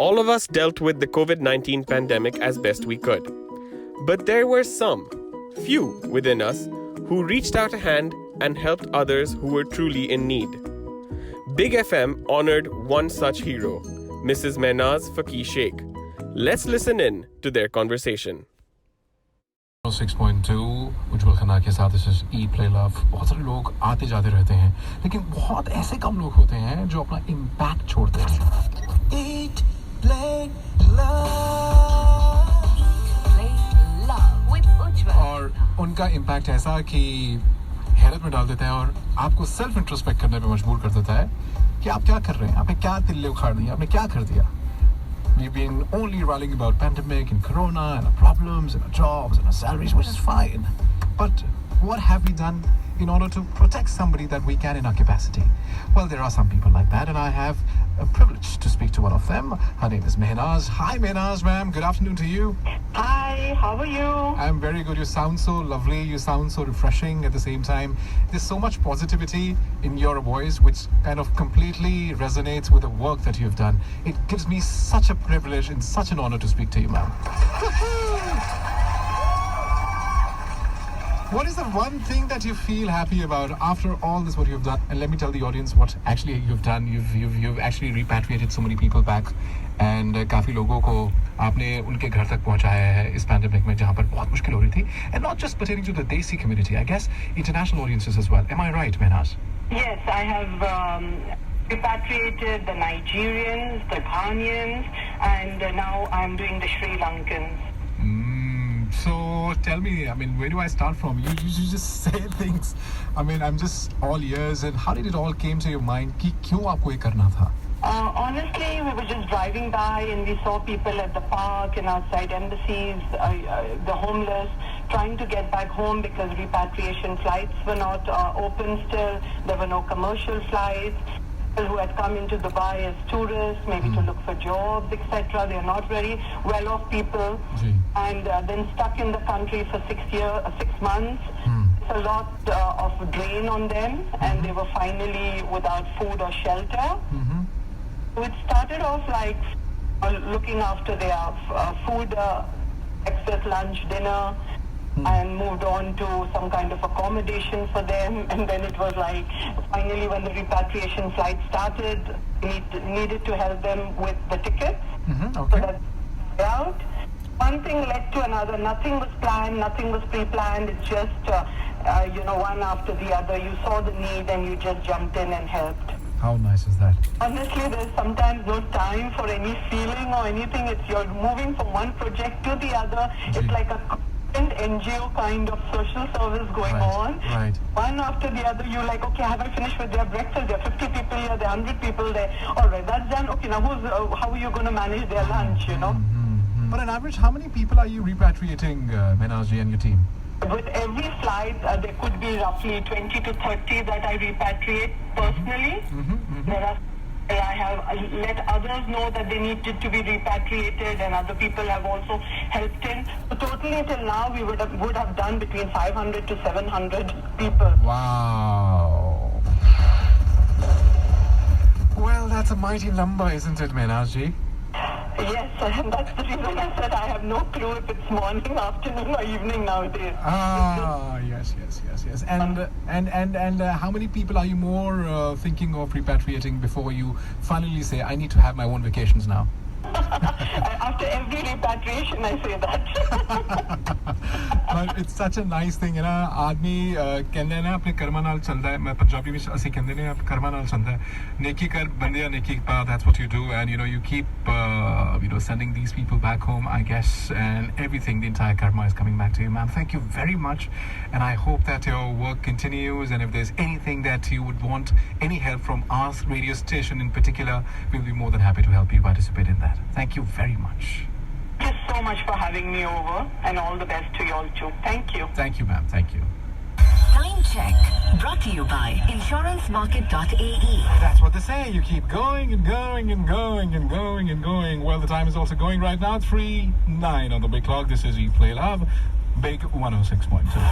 All of us dealt with the COVID-19 pandemic as best we could. But there were some, few within us, who reached out a hand and helped others who were truly in need. Big FM honored one such hero, Mrs. Mahnaz Faquih Shaikh. Let's listen in to their conversation. 6.2 उज्जवल खन्ना के साथ इस ईट play love बहुत सारे लोग आते जाते रहते हैं लेकिन बहुत ऐसे कम लोग होते हैं जो अपना इम्पैक्ट छोड़ते हैं ईट प्ले लव और उनका इम्पैक्ट ऐसा कि हैरत में डाल देता है और आपको सेल्फ इंट्रोस्पेक्ट करने पे मजबूर कर देता है कि आप क्या कर रहे हैं आपने क्या तिल्ले उखाड़ दिए आपने क्या कर दिया We've been only rallying about pandemic and corona and our problems and our jobs and our salaries, which is fine. But what have we done in order to protect somebody that we can in our capacity? Well, there are some people like that, and I have a privilege to speak to one of them. Her name is Mahnaz. Hi, Mahnaz, ma'am. Good afternoon to you. Hi, how are you? I'm very good. You sound so lovely. You sound so refreshing at the same time. There's so much positivity in your voice, which kind of completely resonates with the work that you've done. It gives me such a privilege and such an honor to speak to you, ma'am. What is the one thing that you feel happy about after all this what you've done? And let me tell the audience what actually you've done. You've actually repatriated so many people back, and काफी लोगों को आपने उनके घर तक पहुंचाया है इस पैंडेमिक में जहां पर बहुत मुश्किल हो रही थी. And not just pertaining to the Desi community, I guess international audiences as well. Am I right, Mahnaz? Yes, I have repatriated the Nigerians, the Ghanaians, and now I'm doing the Sri Lankans. So tell me, I mean, where do I start from? You just say things. I mean, I'm just all ears. And how did it all came to your mind? कि क्यों आपको ये करना था? Honestly, we were just driving by and we saw people at the park and outside embassies, the homeless, trying to get back home because repatriation flights were not open still. There were no commercial flights. People who had come into Dubai as tourists, maybe to look for jobs, etc. They are not very well-off people, and then stuck in the country for 6 months. It's a lot of drain on them, and they were finally without food or shelter. So it started off like looking after their food, breakfast, lunch, dinner, and moved on to some kind of accommodation for them, and then it was like finally when the repatriation flight started, we needed to help them with the tickets. Okay. So that's out. One thing led to another. Nothing was planned, nothing was pre-planned. It's just one after the other. You saw the need and you just jumped in and helped. How nice is that? Honestly, there's sometimes no time for any feeling or anything. It's you're moving from one project to the other. It's like a NGO kind of social service going on. Right. One after the other, you're like, okay, have I finished with their breakfast? There are 50 people here, there are 100 people there. All right, that's done. Okay, now how are you going to manage their lunch, you know? But on average, how many people are you repatriating, Mahnaz and your team? With every flight, there could be roughly 20 to 30 that I repatriate personally. There are I have let others know that they needed to be repatriated, and other people have also helped in. So totally till now, we would have done between 500 to 700 people. Wow. Well, that's a mighty number, isn't it, Mahnaz ji? Yes, and that's the reason I said I have no clue if it's morning, afternoon, or evening nowadays. Yes. And how many people are you more thinking of repatriating before you finally say, I need to have my own vacations now? After every repatriation, I say that. But it's such a nice thing, you know. आदमी कहते हैं ना अपने कर्मा नाल चलता है. मैं पंजाबी में ऐसे कहते हैं आप कर्मा नाल चलता है. नेकी कर बंदिया नेकी पा. That's what you do, and you keep sending these people back home, I guess, and everything, the entire karma is coming back to you, ma'am. Thank you very much, and I hope that your work continues. And if there's anything that you would want, any help from our radio station in particular, we'll be more than happy to help you participate in that. Thank you very much. Thank you so much for having me over, and all the best to you all too. Thank you. Thank you, ma'am. Thank you. Time check. Brought to you by insurancemarket.ae. That's what they say. You keep going and going and going and going and going. Well, the time is also going right now. 3:09 on the big clock. This is Eat Play Love. Big 106.2.